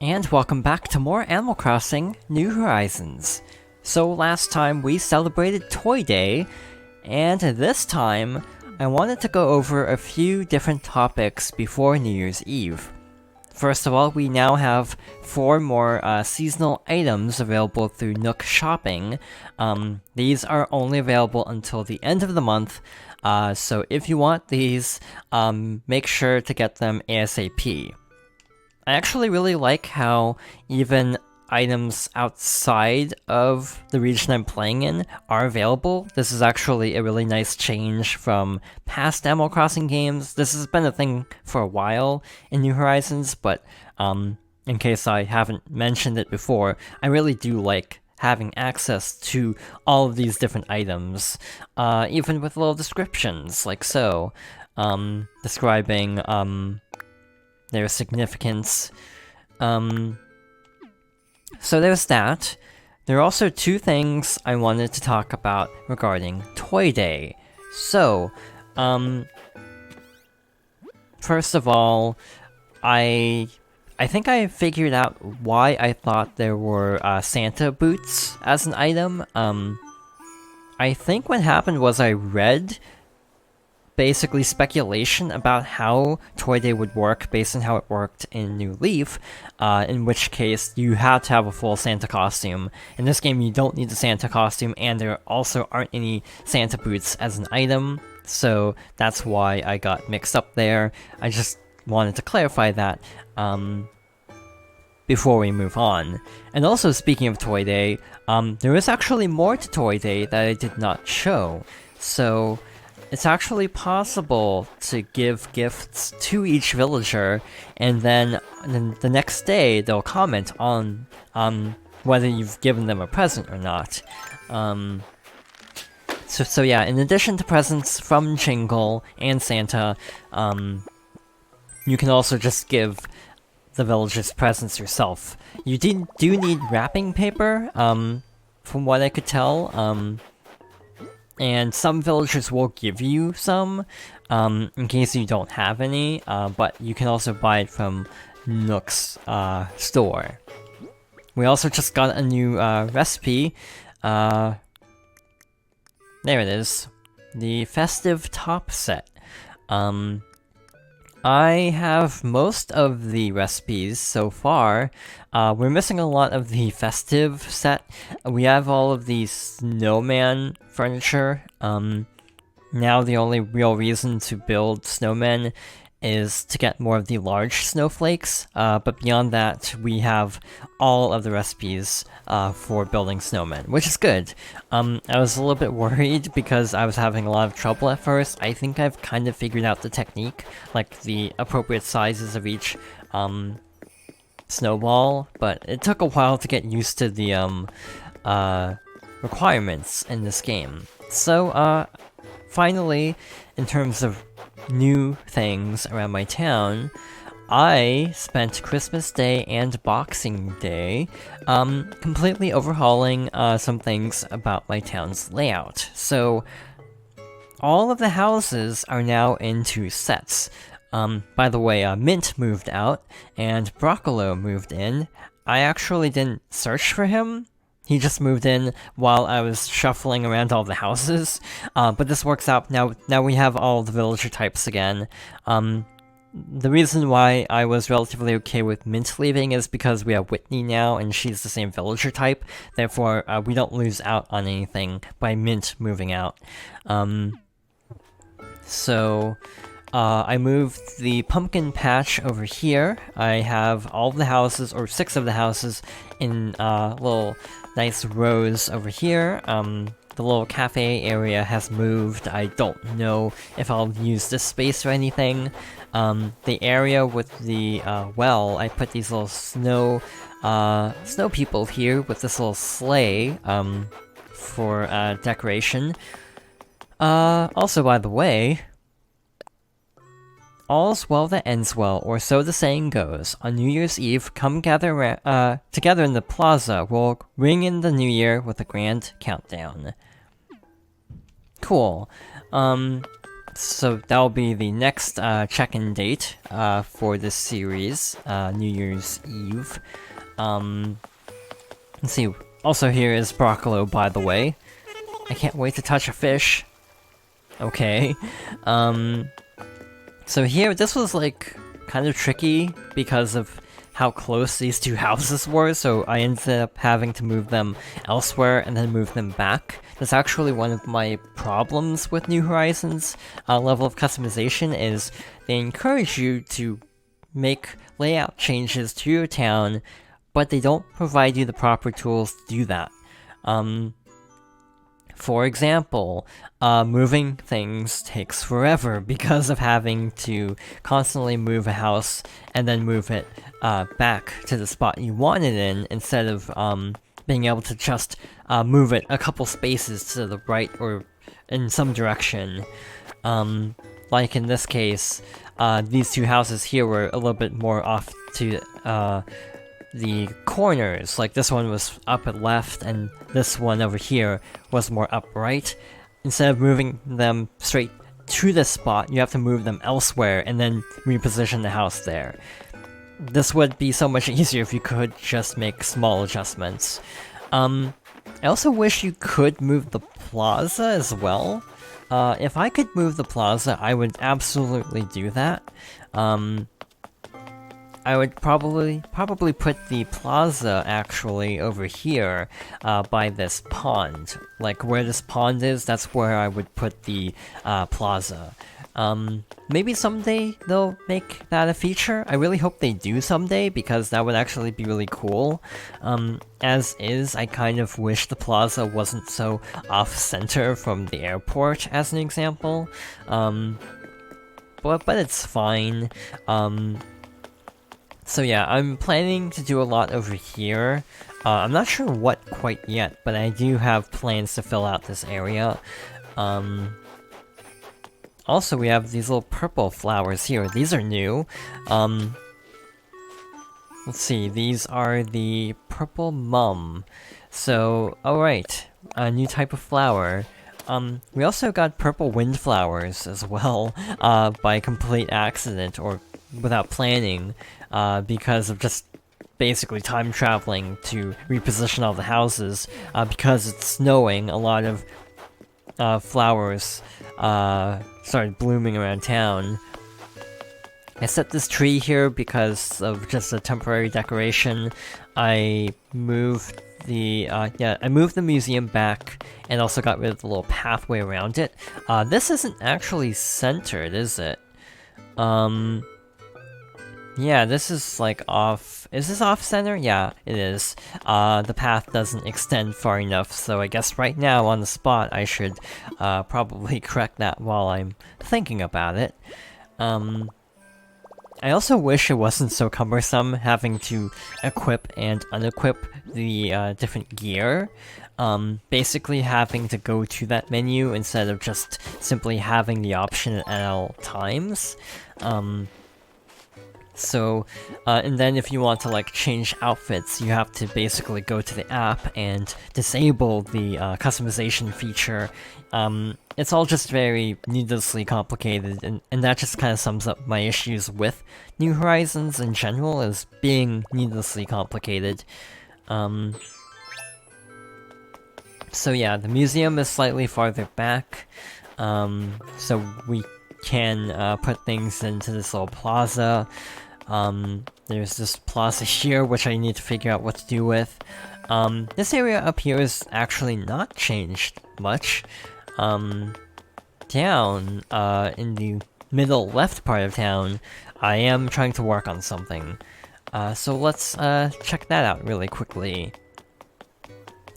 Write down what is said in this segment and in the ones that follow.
And welcome back to more Animal Crossing New Horizons. So last time we celebrated Toy Day, and this time I wanted to go over a few different topics before New Year's Eve. First of all, we now have 4 more seasonal items available through Nook Shopping. These are only available until the end of the month, so if you want these, make sure to get them ASAP. I actually really like how even items outside of the region I'm playing in are available. This is actually a really nice change from past Animal Crossing games. This has been a thing for a while in New Horizons, but in case I haven't mentioned it before, I really do like having access to all of these different items, even with little descriptions, like so, describing their significance. So there's that. There are also 2 things I wanted to talk about regarding Toy Day. So, first of all, I think I figured out why I thought there were Santa boots as an item. I think what happened was I read basically speculation about how Toy Day would work based on how it worked in New Leaf, in which case you had to have a full Santa costume. In this game you don't need the Santa costume, and there also aren't any Santa boots as an item, so that's why I got mixed up there. I just wanted to clarify that before we move on. And also, speaking of Toy Day, there is actually more to Toy Day that I did not show. So it's actually possible to give gifts to each villager, and then the next day they'll comment on whether you've given them a present or not. So yeah, in addition to presents from Jingle and Santa, you can also just give the villagers presents yourself. You do need wrapping paper, from what I could tell, and some villagers will give you some, in case you don't have any, but you can also buy it from Nook's store. We also just got a new recipe. There it is. The Festive top set. I have most of the recipes so far. We're missing a lot of the Festive set. We have all of the snowman furniture. Now the only real reason to build snowmen is to get more of the large snowflakes, but beyond that, we have all of the recipes for building snowmen, which is good. I was a little bit worried because I was having a lot of trouble at first. I think I've kind of figured out the technique, like the appropriate sizes of each snowball, but it took a while to get used to the requirements in this game. So, finally, in terms of new things around my town, I spent Christmas Day and Boxing Day completely overhauling some things about my town's layout. So all of the houses are now in 2 sets. By the way, Mint moved out and Broccolo moved in. I actually didn't search for him. He just moved in while I was shuffling around all the houses, but this works out. Now we have all the villager types again. The reason why I was relatively okay with Mint leaving is because we have Whitney now, and she's the same villager type, therefore we don't lose out on anything by Mint moving out. I moved the pumpkin patch over here. I have all of the houses, or 6 of the houses, in little nice rows over here. The little cafe area has moved. I don't know if I'll use this space or anything. The area with the well, I put these little snow people here with this little sleigh for decoration. Also, by the way, all's well that ends well, or so the saying goes. On New Year's Eve, come gather together in the plaza. We'll ring in the new year with a grand countdown. Cool. So that'll be the next check-in date for this series, New Year's Eve. Let's see. Also, here is Broccolo, by the way. I can't wait to touch a fish. Okay. So here, this was like kind of tricky because of how close these two houses were, so I ended up having to move them elsewhere and then move them back. That's actually one of my problems with New Horizons level of customization, is they encourage you to make layout changes to your town, but they don't provide you the proper tools to do that. For example, moving things takes forever because of having to constantly move a house and then move it back to the spot you want it in, instead of being able to just move it a couple spaces to the right or in some direction. Like in this case, these two houses here were a little bit more off to the corners. Like this one was up at left, and this one over here was more upright. Instead of moving them straight to this spot, you have to move them elsewhere and then reposition the house there. This would be so much easier if you could just make small adjustments. I also wish you could move the plaza as well. If I could move the plaza, I would absolutely do that. I would probably put the plaza actually over here by this pond. Like where this pond is, that's where I would put the plaza. Maybe someday they'll make that a feature. I really hope they do someday, because that would actually be really cool. As is, I kind of wish the plaza wasn't so off-center from the airport, as an example. But it's fine. So yeah, I'm planning to do a lot over here. I'm not sure what quite yet, but I do have plans to fill out this area. Also, we have these little purple flowers here. These are new. Let's see, these are the purple mum. So, alright, a new type of flower. We also got purple windflowers as well, by complete accident, or without planning, because of just basically time traveling to reposition all the houses. Because it's snowing, a lot of flowers started blooming around town. I set this tree here because of just a temporary decoration. I moved the museum back, and also got rid of the little pathway around it. This isn't actually centered, is it? Yeah, this is like off. Is this off-center? Yeah, it is. The path doesn't extend far enough, so I guess right now on the spot I should probably correct that while I'm thinking about it. I also wish it wasn't so cumbersome having to equip and unequip the different gear. Basically having to go to that menu instead of just simply having the option at all times. And then if you want to like change outfits, you have to basically go to the app and disable the customization feature. It's all just very needlessly complicated, and that just kind of sums up my issues with New Horizons in general, as being needlessly complicated. So yeah, the museum is slightly farther back, so we can put things into this little plaza. There's this plaza here, which I need to figure out what to do with. This area up here is actually not changed much. Down, in the middle left part of town, I am trying to work on something. So let's, check that out really quickly.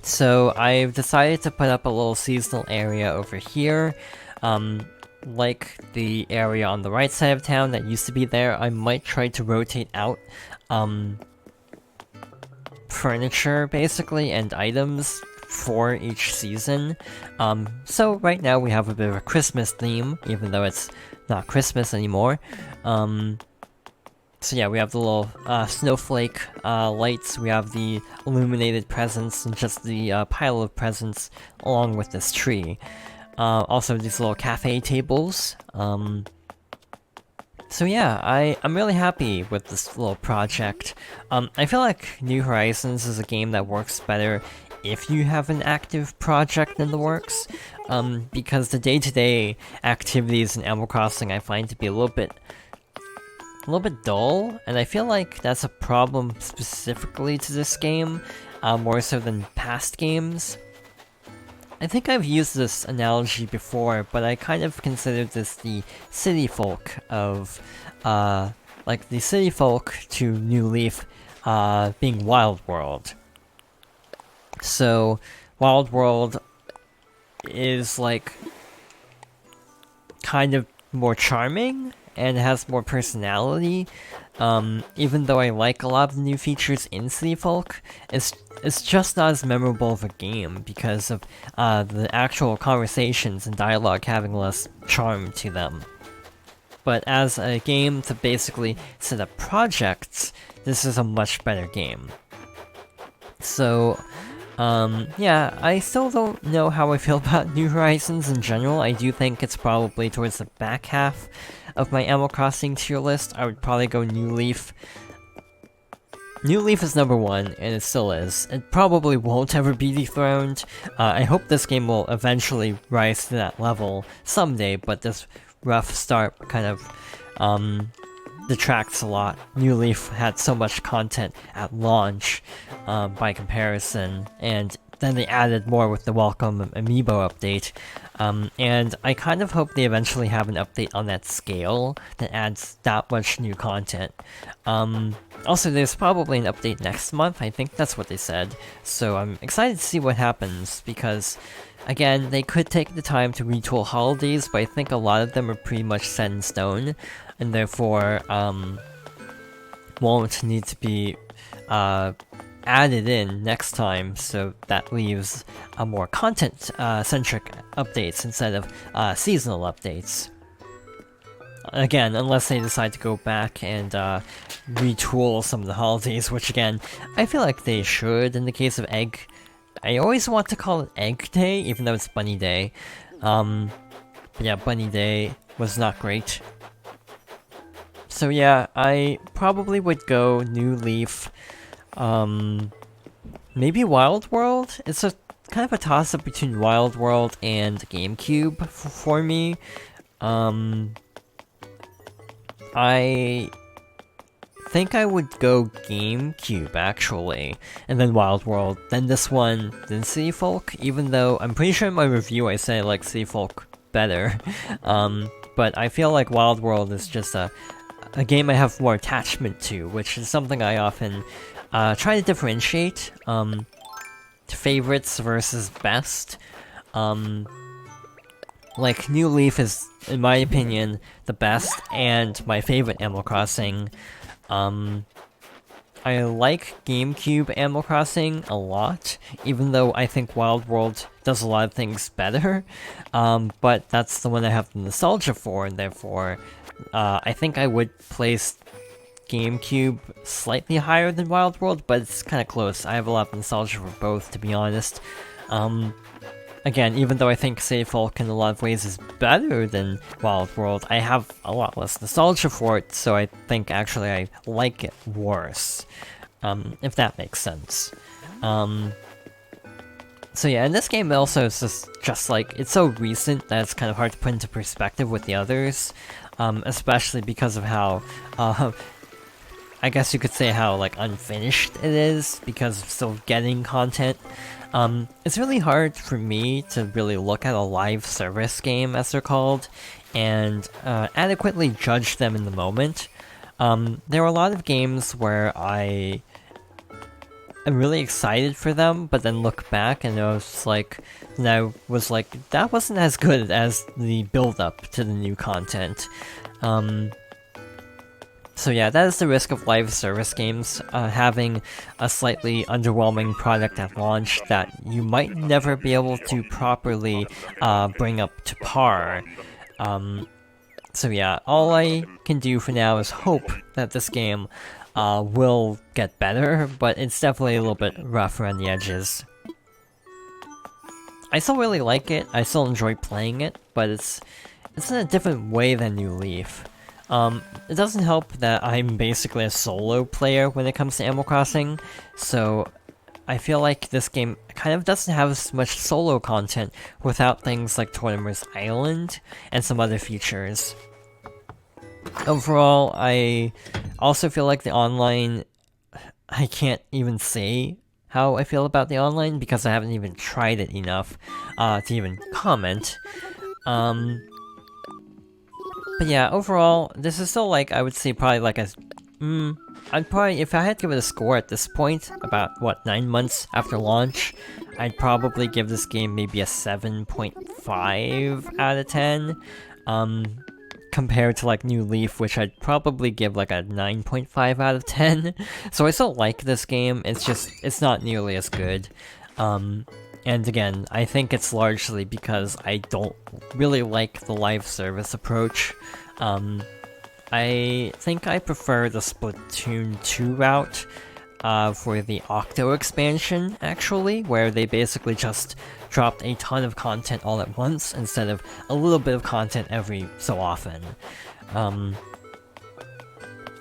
So I've decided to put up a little seasonal area over here. Like the area on the right side of town that used to be there, I might try to rotate out, furniture, basically, and items for each season. So right now we have a bit of a Christmas theme, even though it's not Christmas anymore. So yeah, we have the little snowflake lights, we have the illuminated presents, and just the pile of presents along with this tree. Also these little cafe tables. So yeah, I'm really happy with this little project. I feel like New Horizons is a game that works better if you have an active project in the works, because the day-to-day activities in Animal Crossing I find to be a little bit dull, and I feel like that's a problem specifically to this game, more so than past games. I think I've used this analogy before, but I kind of consider this the city folk of, like the city folk to New Leaf, being Wild World. So, Wild World is like kind of more charming and has more personality. Even though I like a lot of the new features in City Folk, it's just not as memorable of a game because of the actual conversations and dialogue having less charm to them. But as a game to basically set up projects, this is a much better game. So, yeah, I still don't know how I feel about New Horizons in general. I do think it's probably towards the back half of my Animal Crossing tier list. I would probably go New Leaf. New Leaf is number 1, and it still is. It probably won't ever be dethroned. I hope this game will eventually rise to that level someday, but this rough start kind of, detracts a lot. New Leaf had so much content at launch, by comparison, and then they added more with the Welcome Amiibo update, and I kind of hope they eventually have an update on that scale that adds that much new content. Also, there's probably an update next month, I think that's what they said, so I'm excited to see what happens, because, again, they could take the time to retool holidays, but I think a lot of them are pretty much set in stone, and therefore, won't need to be, added in next time, so that leaves more content-centric updates instead of seasonal updates. Again, unless they decide to go back and retool some of the holidays, which again, I feel like they should in the case of Egg. I always want to call it Egg Day, even though it's Bunny Day. But yeah, Bunny Day was not great. So yeah, I probably would go New Leaf. Maybe Wild World? It's a kind of a toss-up between Wild World and GameCube for me. I think I would go GameCube, actually, and then Wild World, then this one, then City Folk, even though I'm pretty sure in my review I say I like City Folk better. But I feel like Wild World is just a game I have more attachment to, which is something I often try to differentiate, favorites versus best. Like, New Leaf is, in my opinion, the best and my favorite Animal Crossing. I like GameCube Animal Crossing a lot, even though I think Wild World does a lot of things better, but that's the one I have the nostalgia for, and therefore, I think I would place GameCube slightly higher than Wild World, but it's kind of close. I have a lot of nostalgia for both, to be honest. Again, even though I think City Folk in a lot of ways is better than Wild World, I have a lot less nostalgia for it, so I think actually I like it worse. If that makes sense. So yeah, and this game also is just like, it's so recent that it's kind of hard to put into perspective with the others, especially because of how, I guess you could say how, like, unfinished it is, because of still getting content. It's really hard for me to really look at a live service game, as they're called, and adequately judge them in the moment. There are a lot of games where I'm really excited for them, but then look back and I was like, that wasn't as good as the build-up to the new content. So yeah, that is the risk of live service games, having a slightly underwhelming product at launch that you might never be able to properly bring up to par. So yeah, all I can do for now is hope that this game will get better, but it's definitely a little bit rough around the edges. I still really like it, I still enjoy playing it, but it's in a different way than New Leaf. It doesn't help that I'm basically a solo player when it comes to Animal Crossing, so I feel like this game kind of doesn't have as much solo content without things like Tortimer's Island and some other features. Overall, I also feel like the online... I can't even say how I feel about the online because I haven't even tried it enough to even comment. But yeah, overall, this is still like, I would say probably like a... I'd probably, if I had to give it a score at this point, about, what, 9 months after launch, I'd probably give this game maybe a 7.5 out of 10. Compared to like New Leaf, which I'd probably give like a 9.5 out of 10. So I still like this game, it's just, it's not nearly as good. And again, I think it's largely because I don't really like the live service approach. I think I prefer the Splatoon 2 route for the Octo expansion, actually, where they basically just dropped a ton of content all at once instead of a little bit of content every so often.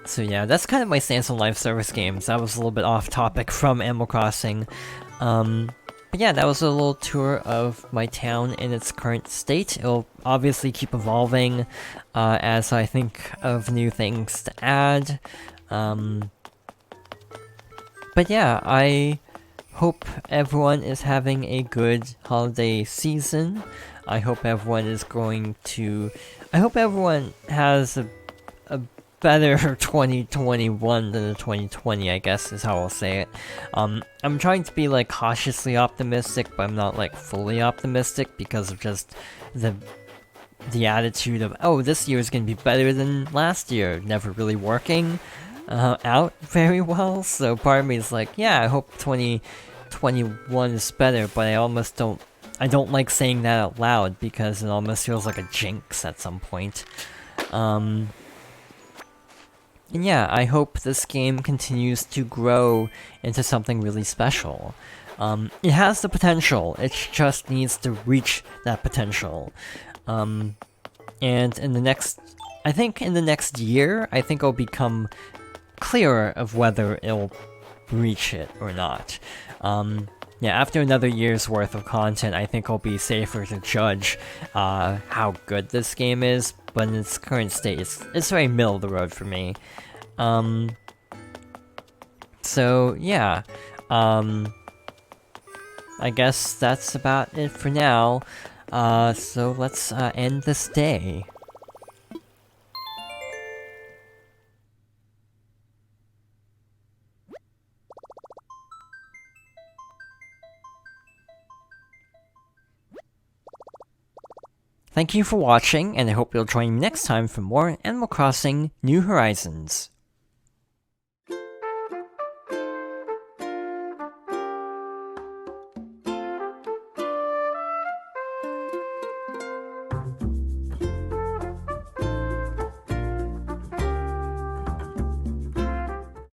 So yeah, that's kind of my stance on live service games. That was a little bit off topic from Animal Crossing. But yeah, that was a little tour of my town in its current state. It'll obviously keep evolving as I think of new things to add. But yeah, I hope everyone is having a good holiday season. I hope everyone is going to... I hope everyone has a better 2021 than the 2020, I guess is how I'll say it. I'm trying to be like cautiously optimistic, but I'm not like fully optimistic because of just the attitude of, oh, this year is gonna be better than last year, never really working out very well. So part of me is like, yeah, I hope 2021 is better, but I don't like saying that out loud because it almost feels like a jinx at some point. And yeah, I hope this game continues to grow into something really special. It has the potential, it just needs to reach that potential. And in the next... I think in the next year, I think it'll become clearer of whether it'll reach it or not. Yeah, after another year's worth of content, I think it'll be safer to judge how good this game is, but in its current state, it's very middle of the road for me. So, yeah. I guess that's about it for now. So let's end this day. Thank you for watching, and I hope you'll join me next time for more Animal Crossing New Horizons.